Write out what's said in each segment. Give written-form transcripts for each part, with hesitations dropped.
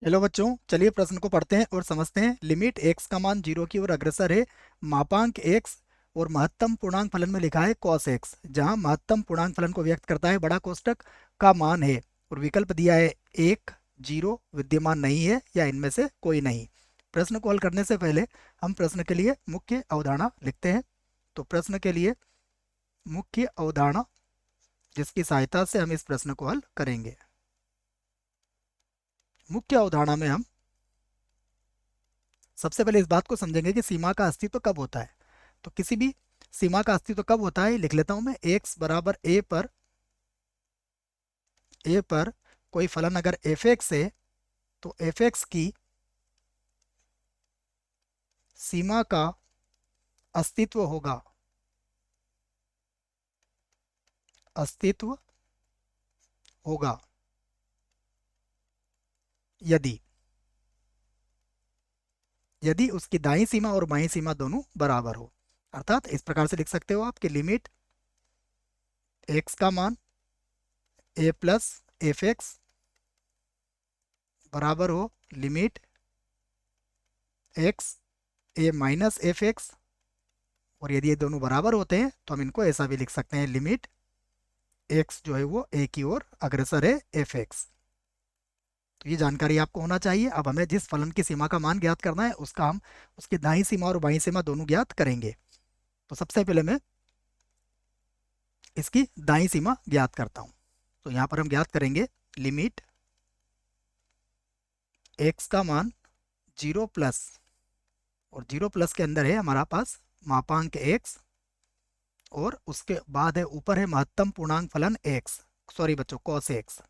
Hello बच्चों, चलिए प्रश्न को पढ़ते हैं और समझते हैं। लिमिट x का मान 0 की ओर अग्रसर है। मापांक x और महत्तम पूर्णांक फलन में लिखा है cos x, जहां महत्तम पूर्णांक फलन को व्यक्त करता है बड़ा कोष्टक का मान है और विकल्प दिया है 1, 0 विद्यमान नहीं है या इनमें से कोई नहीं। प्रश्न को हल करने से पहले हम प्रश्न के लिए मुख्य अवधारणा लिखते हैं। तो प्रश्न के लिए मुख्य अवधारणा, जिसकी सहायता से हम इस प्रश्न को हल करेंगे। मुख्य अवधारणा में हम सबसे पहले इस बात को समझेंगे कि सीमा का अस्तित्व कब होता है। तो किसी भी सीमा का अस्तित्व कब होता है, लिख लेता हूं मैं। x बराबर a पर कोई फलन अगर f(x) है तो f(x) की सीमा का अस्तित्व होगा। अस्तित्व होगा यदि यदि उसकी दाईं सीमा और बाईं सीमा दोनों बराबर हो। अर्थात इस प्रकार से लिख सकते हो आप कि लिमिट x का मान a प्लस f(x) बराबर हो limit x a minus f(x), और यदि ये दोनों बराबर होते हैं तो हम इनको ऐसा भी लिख सकते हैं, लिमिट x जो है वो a की ओर अग्रसर है f(x). तो ये जानकारी आपको होना चाहिए। अब हमें जिस फलन की सीमा का मान ज्ञात करना है उसका हम उसकी दाईं सीमा और बाईं सीमा दोनों ज्ञात करेंगे। तो सबसे पहले मैं इसकी दाईं सीमा ज्ञात करता हूं। तो यहाँ पर हम ज्ञात करेंगे लिमिट x का मान 0 प्लस, और 0 प्लस के अंदर है हमारा पास मापांक x, और उसके बाद है ऊपर है महत्तम पूर्णांक फलन x, सॉरी बच्चों cos x।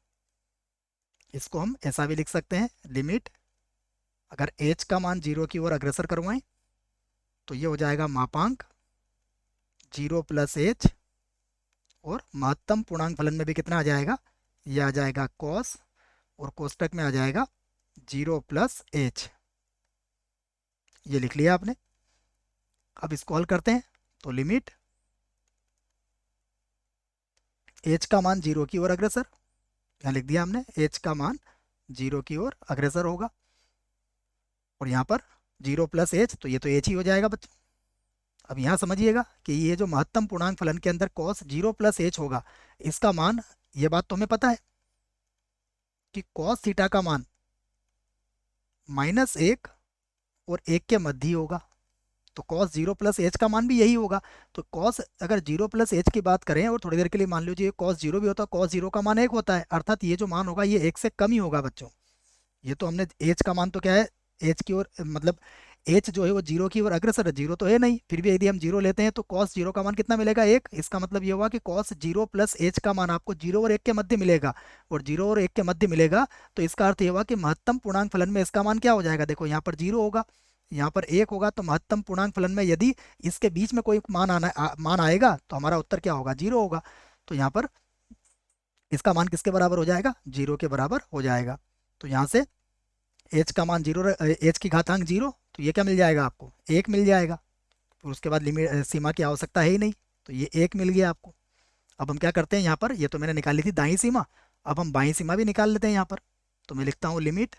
इसको हम ऐसा भी लिख सकते हैं, लिमिट अगर h का मान 0 की ओर अग्रसर करवाएं तो ये हो जाएगा मापांक 0 प्लस h, और महत्तम पूर्णांक फलन में भी कितना आ जाएगा, ये आ जाएगा cos, और कोष्टक में आ जाएगा 0 प्लस h। ये लिख लिया आपने। अब इसको हल करते हैं। तो लिमिट h का मान 0 की ओर अग्रसर, यहाँ लिख दिया हमने h का मान 0 की ओर अग्रसर होगा, और यहाँ पर 0 प्लस h, तो ये तो h ही हो जाएगा बच्चों। अब यहाँ समझिएगा कि ये जो महत्तम पूर्णांक फलन के अंदर cos 0 प्लस h होगा, इसका मान, ये बात तो हमें पता है कि cos थीटा का मान -1 और 1 के मध्य ही होगा। तो cos 0 प्लस h का मान भी यही होगा। तो cos अगर 0 प्लस h की बात करें और थोड़ी देर के लिए मान लीजिए cos 0 भी होता है, cos 0 का मान 1 होता है, अर्थात ये जो मान होगा ये 1 से कम ही होगा बच्चों। ये तो हमने h का मान तो क्या है, h की ओर मतलब h जो है वो 0 की ओर अग्रसर है, 0 तो है नहीं, फिर भी यदि हम 0 लेते हैं तो cos 0 का मान कितना मिलेगा, 1। इसका मतलब ये हुआ कि cos 0 प्लस h का मान आपको 0 और 1 के मध्य मिलेगा, और 0 और 1 के मध्य मिलेगा तो इसका अर्थ ये हुआ कि महत्तम पूर्णांक फलन में इसका मान क्या हो जाएगा। देखो यहाँ पर 0 होगा, यहाँ पर 1 होगा, तो महत्तम पूर्णांक फलन में यदि इसके बीच में कोई मान आएगा तो हमारा उत्तर क्या होगा, 0 होगा। तो यहाँ पर इसका मान किसके बराबर हो जाएगा, 0 के बराबर हो जाएगा। तो यहाँ से एच का मान 0, एच की घातांक 0, तो ये क्या मिल जाएगा आपको, 1 मिल जाएगा। फिर उसके बाद लिमिट सीमा की आवश्यकता है ही नहीं, तो ये 1 मिल गया आपको। अब हम क्या करते हैं, यहाँ पर ये तो मैंने निकाली थी दाईं सीमा, अब हम बाईं सीमा भी निकाल लेते हैं यहाँ पर। तो मैं लिखता हूँ लिमिट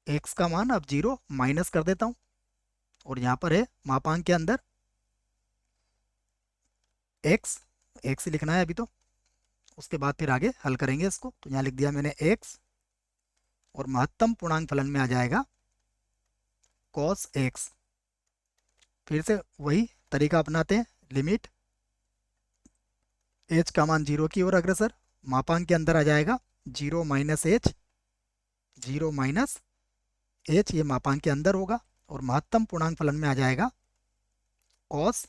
एक्स का मान अब 0 माइनस कर देता हूँ, और यहाँ पर है मापांक के अंदर एक्स, एक्स ही लिखना है अभी तो, उसके बाद फिर आगे हल करेंगे इसको। तो यहाँ लिख दिया मैंने एक्स, और महत्तम पूर्णांक फलन में आ जाएगा cos x। फिर से वही तरीका अपनाते हैं, लिमिट h का मान 0 की ओर अग्रसर, मापांक के अंदर आ जाएगा 0 माइनस h, 0 माइनस h, ये मापांक के अंदर होगा, और महत्तम पूर्णांक फलन में आ जाएगा cos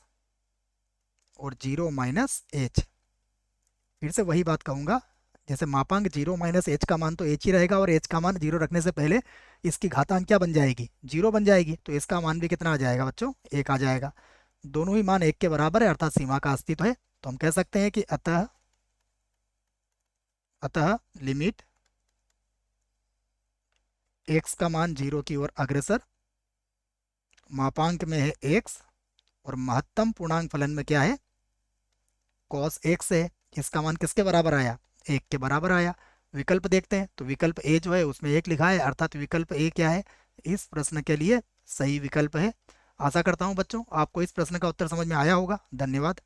और 0 माइनस h। फिर से वही बात कहूँगा, जैसे मापांक 0 माइनस h का मान तो h ही रहेगा, और h का मान 0 रखने से पहले इसकी घातांक क्या बन जाएगी, 0 बन जाएगी, तो इसका मान भी कितना आ जाएगा बच्चों, 1 आ जाएगा। दोनों ही मान 1 के बराबर है, अर्थात सीमा का अस्तित्व है। तो हम कह सकते हैं कि अतः अतः लिमिट x का मान 0 की ओर अग्रसर, मापांक में है x, और महत्तम पूर्णांक फलन में क्या है, cos x है, इसका मान किसके बराबर आया, 1 के बराबर आया। विकल्प देखते हैं, तो विकल्प ए जो है उसमें 1 लिखा है, अर्थात विकल्प ए क्या है, इस प्रश्न के लिए सही विकल्प है। आशा करता हूँ बच्चों आपको इस प्रश्न का उत्तर समझ में आया होगा। धन्यवाद।